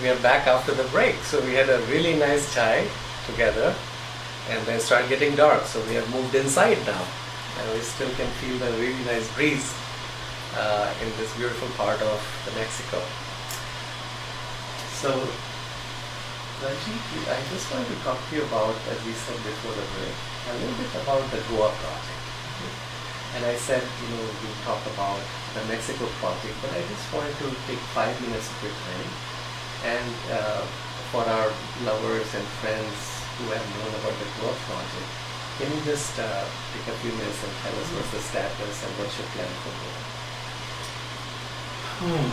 We are back after the break, so we had a really nice chai together and then it started getting dark, so we have moved inside now and we still can feel the really nice breeze in this beautiful part of the Mexico. So Rajiv, I just wanted to talk to you about, as we said before the break, a little bit about the Goa project. And I said, we talk about the Mexico project, but I just wanted to take 5 minutes of your time. And for our lovers and friends who have known about the Goa project, can you just take a few minutes and tell us what's the status and what's your plan for Goa?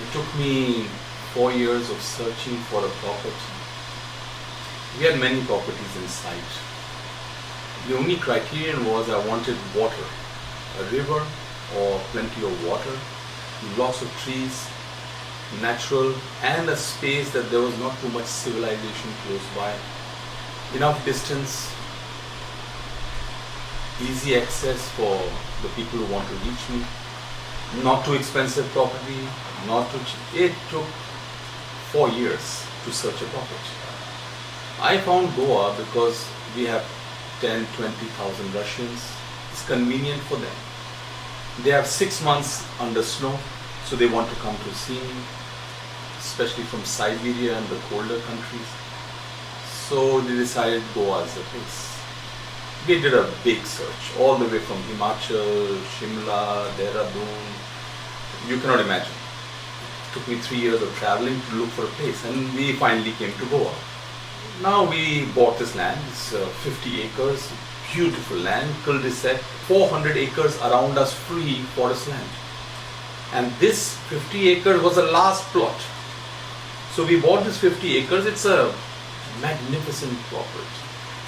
It took me 4 years of searching for a property. We had many properties in sight. The only criterion was I wanted water, a river or plenty of water, lots of trees, natural, and a space that there was not too much civilization close by, enough distance, easy access for the people who want to reach me, not too expensive property, not too cheap. It took 4 years to search a property. I found Goa because we have 10-20,000 Russians. It's convenient for them. They have 6 months under snow, so they want to come to see me, especially from Siberia and the colder countries. So they decided Goa is the place. We did a big search all the way from Himachal, Shimla, Dehradun. You cannot imagine. It took me 3 years of traveling to look for a place, and we finally came to Goa. Now we bought this land. It's 50 acres, beautiful land, cul-de-sac, 400 acres around us, free forest land. And this 50 acres was the last plot. So we bought this 50 acres. It's a magnificent property.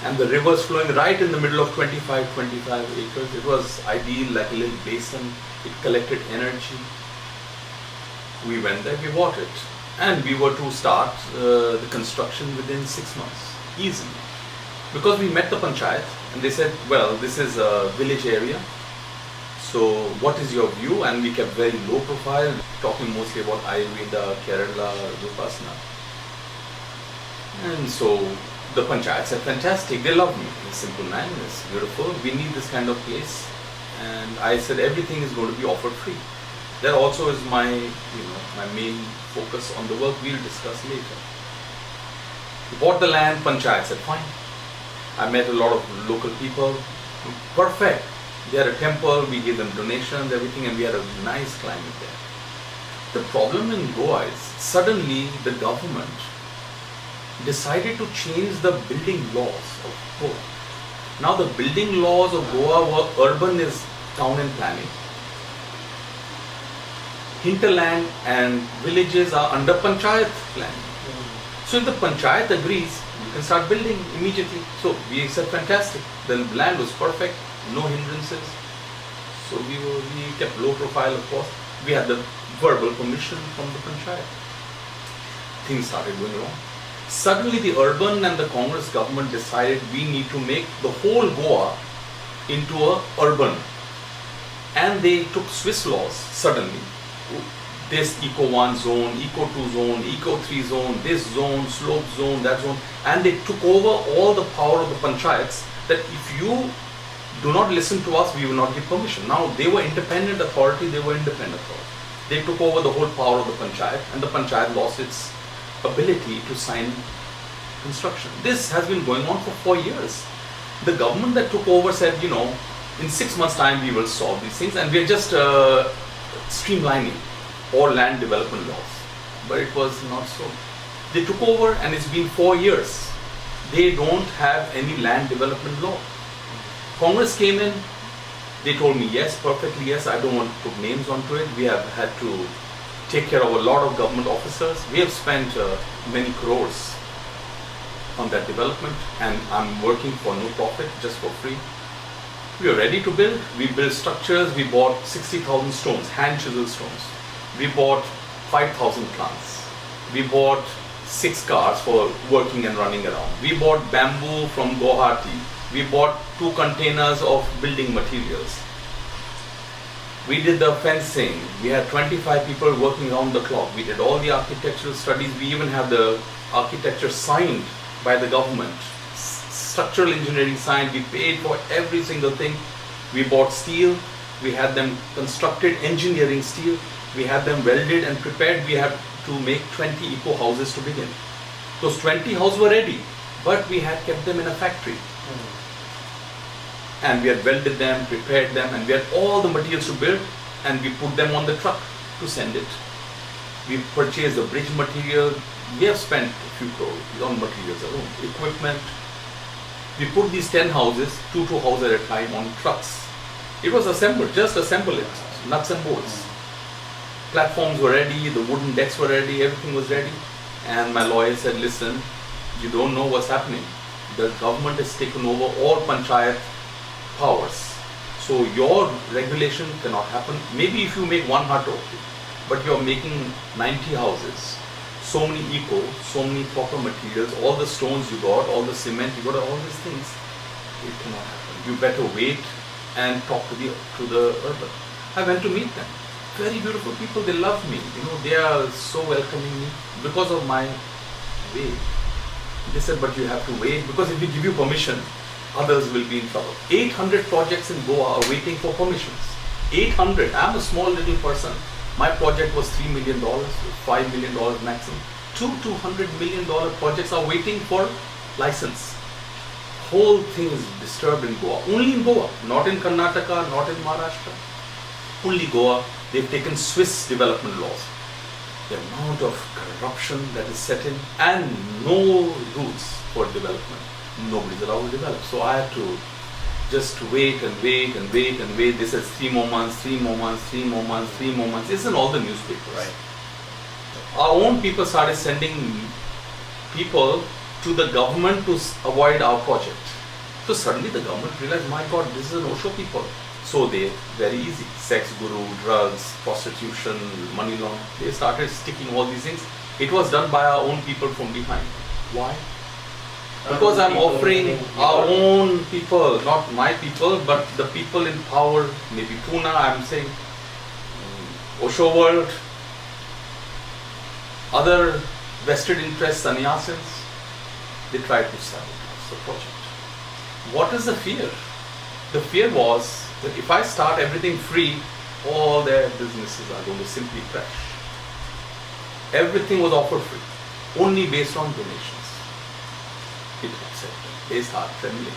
And the river's flowing right in the middle of 25 acres. It was ideal, like a little basin. It collected energy. We went there, we bought it. And we were to start the construction within 6 months, easily. Because we met the panchayat and they said, well, this is a village area. So what is your view? And we kept very low profile, talking mostly about Ayurveda, Kerala, Vipassana. And so the panchayat said, fantastic, they love me. He's a simple man, it's beautiful, we need this kind of place. And I said, everything is going to be offered free. That also is my, my main focus on the work we'll discuss later. We bought the land, panchayat said, fine. I met a lot of local people, perfect. They had a temple, we gave them donations, everything, and we had a nice climate there. The problem in Goa is, suddenly the government decided to change the building laws of Goa. Now the building laws of Goa were urban is town and planning. Hinterland and villages are under panchayat planning. So if the panchayat agrees, you can start building immediately. So we said fantastic. The land was perfect, no hindrances. So we kept low profile, of course. We had the verbal permission from the panchayat. Things started going wrong. Suddenly the urban and the Congress government decided we need to make the whole Goa into a urban. And they took Swiss laws suddenly. This Eco 1 zone, Eco 2 zone, Eco 3 zone, this zone, slope zone, that zone. And they took over all the power of the panchayats that if you do not listen to us, we will not give permission. Now they were independent authority, They took over the whole power of the panchayat and the panchayat lost its ability to sign construction. This has been going on for 4 years. The government that took over said, in 6 months' time we will solve these things, and we are just streamlining all land development laws. But it was not so. They took over and it's been 4 years. They don't have any land development law. Congress came in, they told me yes, perfectly yes, I don't want to put names onto it. We have had to take care of a lot of government officers. We have spent many crores on that development, and I'm working for no profit, just for free. We are ready to build. We built structures. We bought 60,000 stones, hand chiseled stones. We bought 5,000 plants. We bought 6 cars for working and running around. We bought bamboo from Guwahati. We bought 2 containers of building materials. We did the fencing. We had 25 people working around the clock. We did all the architectural studies. We even have the architecture signed by the government. Structural engineering signed. We paid for every single thing. We bought steel. We had them constructed, engineering steel. We had them welded and prepared. We had to make 20 eco houses to begin. Those 20 houses were ready, but we had kept them in a factory. And we had welded them, prepared them, and we had all the materials to build, and we put them on the truck to send it. We purchased the bridge material. We have spent a few crores on materials alone, equipment. We put these 10 houses, 2 houses at a time, on trucks. It was assembled, just assemble it, nuts and bolts. Platforms were ready, the wooden decks were ready, everything was ready. And my lawyer said, listen, you don't know what's happening. The government has taken over all panchayat powers. So your regulation cannot happen. Maybe if you make 1 hut, okay. But you're making 90 houses, so many eco, so many proper materials, all the stones you got, all the cement you got, all these things. It cannot happen. You better wait and talk to the urban. I went to meet them. Very beautiful people, they love me. They are so welcoming me because of my way. They said, but you have to wait, because if we give you permission, others will be in trouble. 800 projects in Goa are waiting for permissions. 800. I'm a small little person. My project was $3 million, $5 million maximum. $200 million projects are waiting for license. Whole thing is disturbed in Goa. Only in Goa, not in Karnataka, not in Maharashtra. Only Goa. They've taken Swiss development laws. The amount of corruption that is set in, and no rules for development. Nobody's allowed to develop. So I had to just wait and wait and wait and wait. They said 3 more months, 3 more months, 3 more months, 3 more months. It's in all the newspapers. Right. Our own people started sending people to the government to avoid our project. So suddenly the government realized, my God, this is an Osho people. So they, very easy, sex guru, drugs, prostitution, money laundering. They started sticking all these things. It was done by our own people from behind. Why? Because I'm offering our own people, not my people, but the people in power, maybe Pune, I'm saying, Osho world, other vested interest sannyasins, they tried to sabotage the project. What is the fear? The fear was that if I start everything free, all their businesses are going to simply crash. Everything was offered free, only based on donations. It upset them. They start trembling.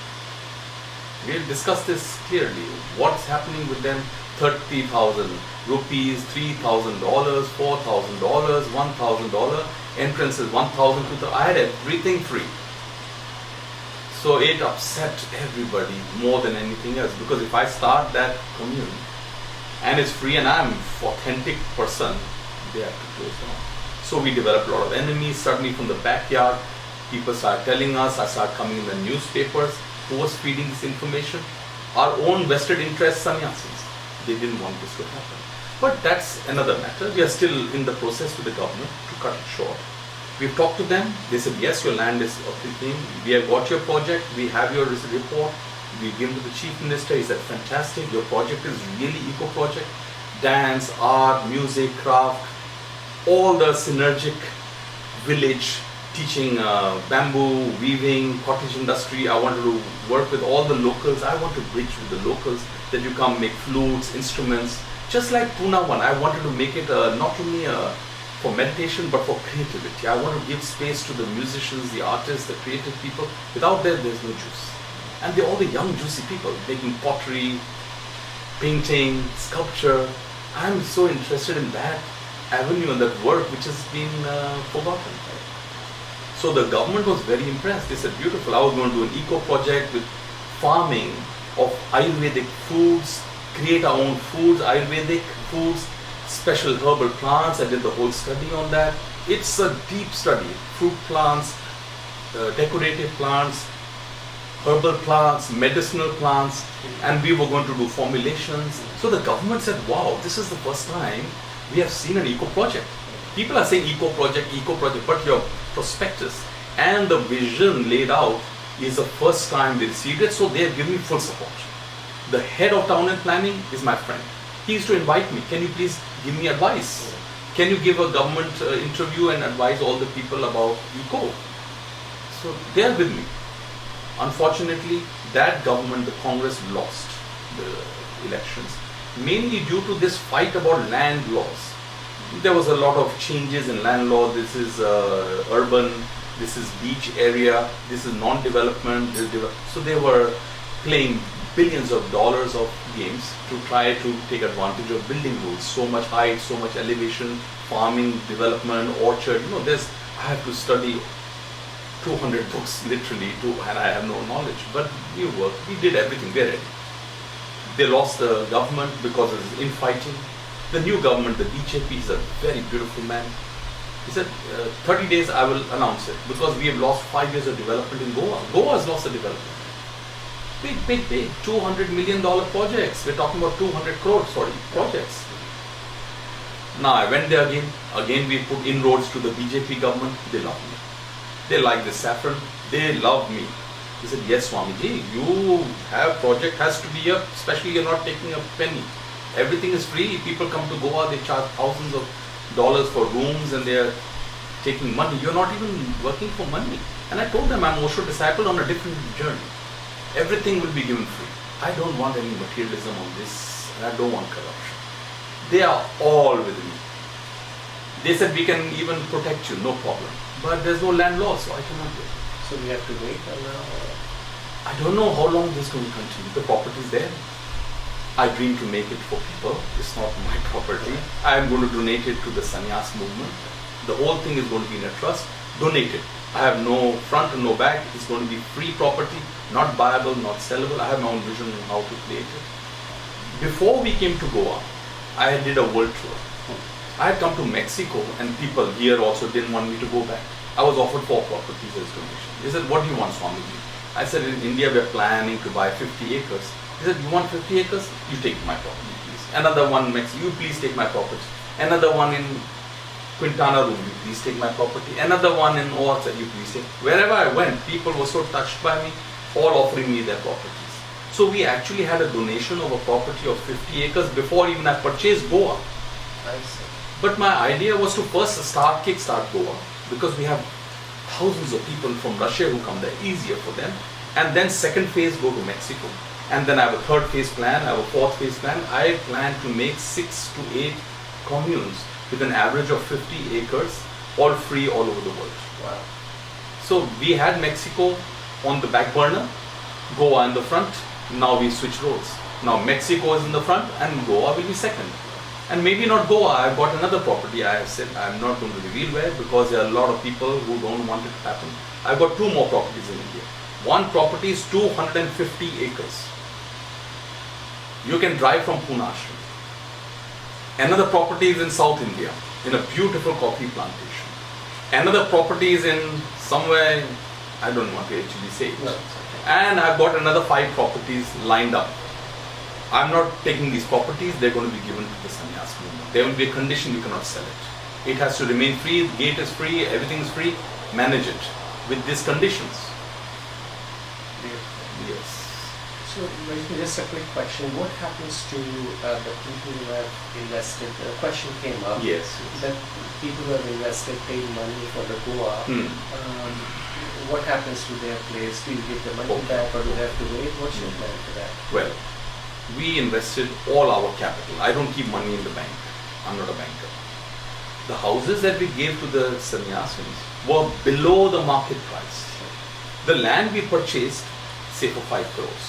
We'll discuss this clearly. What's happening with them? 30,000 rupees, $3,000, $4,000, $1,000, entrances 1,000, 2,000. I had everything free. So it upset everybody more than anything else, because if I start that commune and it's free and I'm an authentic person, they have to close down. So we developed a lot of enemies. Suddenly from the backyard, people start telling us, I start coming in the newspapers. Who was feeding this information? Our own vested interest sannyasis. They didn't want this to happen. But that's another matter. We are still in the process with the government to cut it short. We've talked to them. They said, yes, your land is of the thing. We have got your project. We have your report. We gave to the chief minister. He said, fantastic. Your project is really eco project. Dance, art, music, craft, all the synergic village, teaching bamboo, weaving, cottage industry. I wanted to work with all the locals. I want to bridge with the locals, that you come make flutes, instruments. Just like Pune one, I wanted to make it not only for meditation but for creativity. I want to give space to the musicians, the artists, the creative people. Without them, there's no juice. And they're all the young, juicy people making pottery, painting, sculpture. I'm so interested in that avenue and that work which has been forgotten. So the government was very impressed. They said, beautiful. I was going to do an eco project with farming of Ayurvedic foods, create our own foods, Ayurvedic foods, special herbal plants. I did the whole study on that. It's a deep study. Fruit plants, decorative plants, herbal plants, medicinal plants, and we were going to do formulations. So the government said, wow, this is the first time we have seen an eco project. People are saying eco project, but your prospectus and the vision laid out is the first time they received it, so they have given me full support. The head of town and planning is my friend. He used to invite me, can you please give me advice? Can you give a government interview and advise all the people about eco? So they are with me. Unfortunately, that government, the Congress, lost the elections, mainly due to this fight about land laws. There was a lot of changes in land law. This is urban, this is beach area, this is non-development. So they were playing billions of dollars of games to try to take advantage of building rules. So much height, so much elevation, farming, development, orchard. You know, I have to study 200 books literally and I have no knowledge. But we worked, we did everything, we're ready. They lost the government because of infighting. The new government, the BJP, is a very beautiful man. He said, 30 days I will announce it, because we have lost 5 years of development in Goa. Goa has lost the development. Big, $200 million projects. We're talking about 200 crores, projects. Now I went there again we put inroads to the BJP government. They love me. They like the saffron. They love me. He said, yes, Swamiji, you have project has to be up, especially you're not taking a penny. Everything is free. People come to Goa, they charge thousands of dollars for rooms and they're taking money. You're not even working for money. And I told them I'm Osho disciple on a different journey. Everything will be given free. I don't want any materialism on this, and I don't want corruption. They are all with me. They said we can even protect you, no problem. But there's no land law, so I cannot do it. So we have to wait now? I don't know how long this is going to continue. The property is there. I dream to make it for people. It's not my property. I am going to donate it to the sannyas movement. The whole thing is going to be in a trust. Donate it. I have no front and no back. It's going to be free property, not buyable, not sellable. I have my own vision on how to create it. Before we came to Goa, I did a world tour. I had come to Mexico and people here also didn't want me to go back. I was offered 4 properties as donation. They said, what do you want, Swamiji? I said, in India we are planning to buy 50 acres. He said, you want 50 acres? You take my property, please. Another one in Mexico, you please take my property. Another one in Quintana Roo, you please take my property. Another one in Oaxaca, you please take. Wherever I went, people were so touched by me, all offering me their properties. So we actually had a donation of a property of 50 acres before even I purchased Goa. I see. But my idea was to first kickstart Goa, because we have thousands of people from Russia who come there, easier for them. And then second phase go to Mexico. And then I have a third phase plan, I have a fourth phase plan. I plan to make 6 to 8 communes with an average of 50 acres, all free all over the world. Wow. So we had Mexico on the back burner, Goa in the front. Now we switch roles. Now Mexico is in the front and Goa will be second. And maybe not Goa, I've got another property. I have said I'm not going to reveal where, because there are a lot of people who don't want it to happen. I've got 2 more properties in India. One property is 250 acres. You can drive from Pune Ashram. Another property is in South India, in a beautiful coffee plantation. Another property is in somewhere, I don't want to actually say it. No, And I've got another 5 properties lined up. I'm not taking these properties, they're going to be given to the sannyas movement. There will be a condition you cannot sell it. It has to remain free, the gate is free, everything is free, manage it with these conditions. Yes. So, Rajneesh, just a quick question. What happens to the people who have invested? The question came up Yes. that people who have invested, paid money for the Goa. What happens to their place? Do you give the money back or do they have to wait? What's your plan for that? Well, we invested all our capital. I don't keep money in the bank. I'm not a banker. The houses that we gave to the sannyasins were below the market price. The land we purchased, say for 5 crores.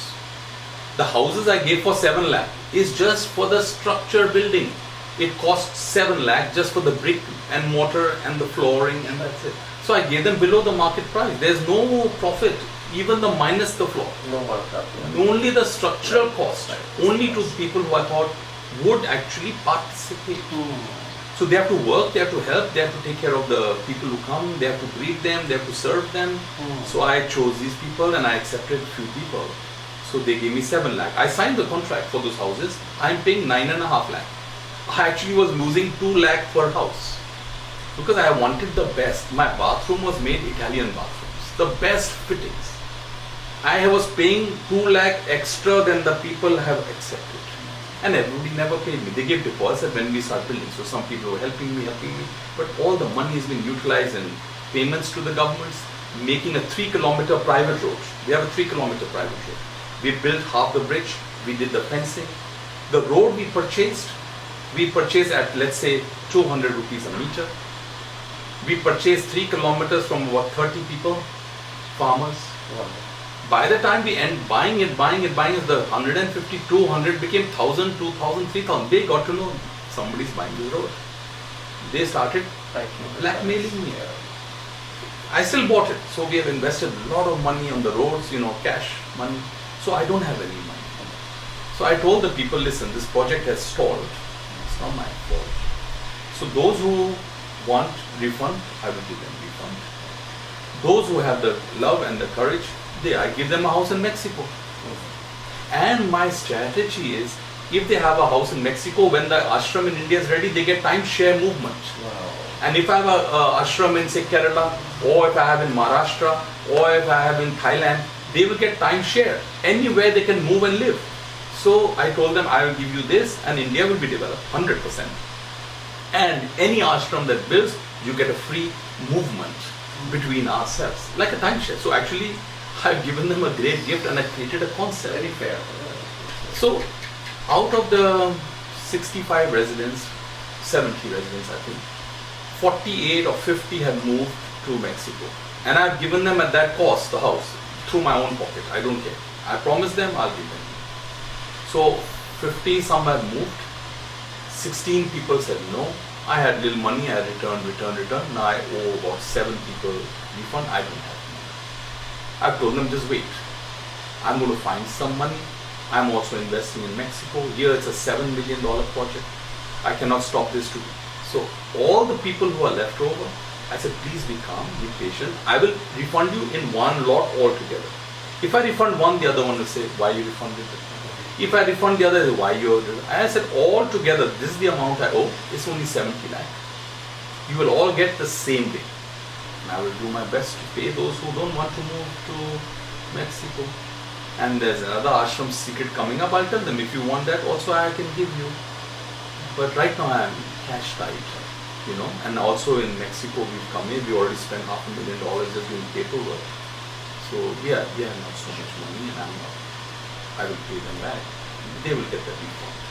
The houses I gave for 7 lakh is just for the structure building. It cost 7 lakh just for the brick and mortar and the flooring, and that's it. So I gave them below the market price. There's no profit, even the minus the floor. No markup. Yeah. Only the structural cost. Only to people who I thought would actually participate. So they have to work, they have to help, they have to take care of the people who come, they have to greet them, they have to serve them. So I chose these people and I accepted a few people. So they gave me 7 lakh. I signed the contract for those houses. I'm paying 9.5 lakh. I actually was losing 2 lakh per house because I wanted the best. My bathroom was made Italian bathrooms, the best fittings. I was paying 2 lakh extra than the people have accepted. And everybody never paid me. They gave deposit when we start building. So some people were helping me. But all the money has been utilized in payments to the governments, making a 3-kilometer private road. We have a 3-kilometer private road. We built half the bridge. We did the fencing. The road we purchased at, let's say, 200 rupees a meter. We purchased 3 kilometers from about 30 people, farmers. By the time we end buying it, the 150, 200 became 1,000, 2,000, 3,000. They got to know somebody's buying this road. They started blackmailing me. I still bought it. So we have invested a lot of money on the roads, cash money. So I don't have any money. So I told the people, listen, this project has stalled. It's not my fault. So those who want refund, I will give them refund. Those who have the love and the courage, I give them a house in Mexico. And my strategy is, if they have a house in Mexico, when the ashram in India is ready, they get timeshare movement. Wow. And if I have a ashram in, say, Kerala, or if I have in Maharashtra, or if I have in Thailand, they will get timeshare. Anywhere they can move and live. So I told them, I will give you this, and India will be developed 100%. And any ashram that builds, you get a free movement between ourselves, like a timeshare. So actually, I've given them a great gift and I created a concept. Very fair. So, out of the 65 residents, 70 residents I think, 48 or 50 have moved to Mexico. And I've given them at that cost the house, through my own pocket. I don't care. I promised them, I'll give them. So, 50 some have moved. 16 people said no. I had little money, I returned. Now I owe about 7 people refund. I don't have. I've told them, just wait. I'm going to find some money. I'm also investing in Mexico. Here it's a $7 million project. I cannot stop this too. So all the people who are left over, I said, please be calm, be patient. I will refund you in one lot altogether. If I refund one, the other one will say, why you refunded it? If I refund the other, why you? And I said, all together, this is the amount I owe. It's only 70 lakh. You will all get the same day. I will do my best to pay those who don't want to move to Mexico. And there's another ashram secret coming up. I'll tell them, if you want that also I can give you. But right now I am cash tight, And also in Mexico we've come in, we already spent $500,000 just doing paperwork. So we have not so much money, and I will pay them back. They will get that refund.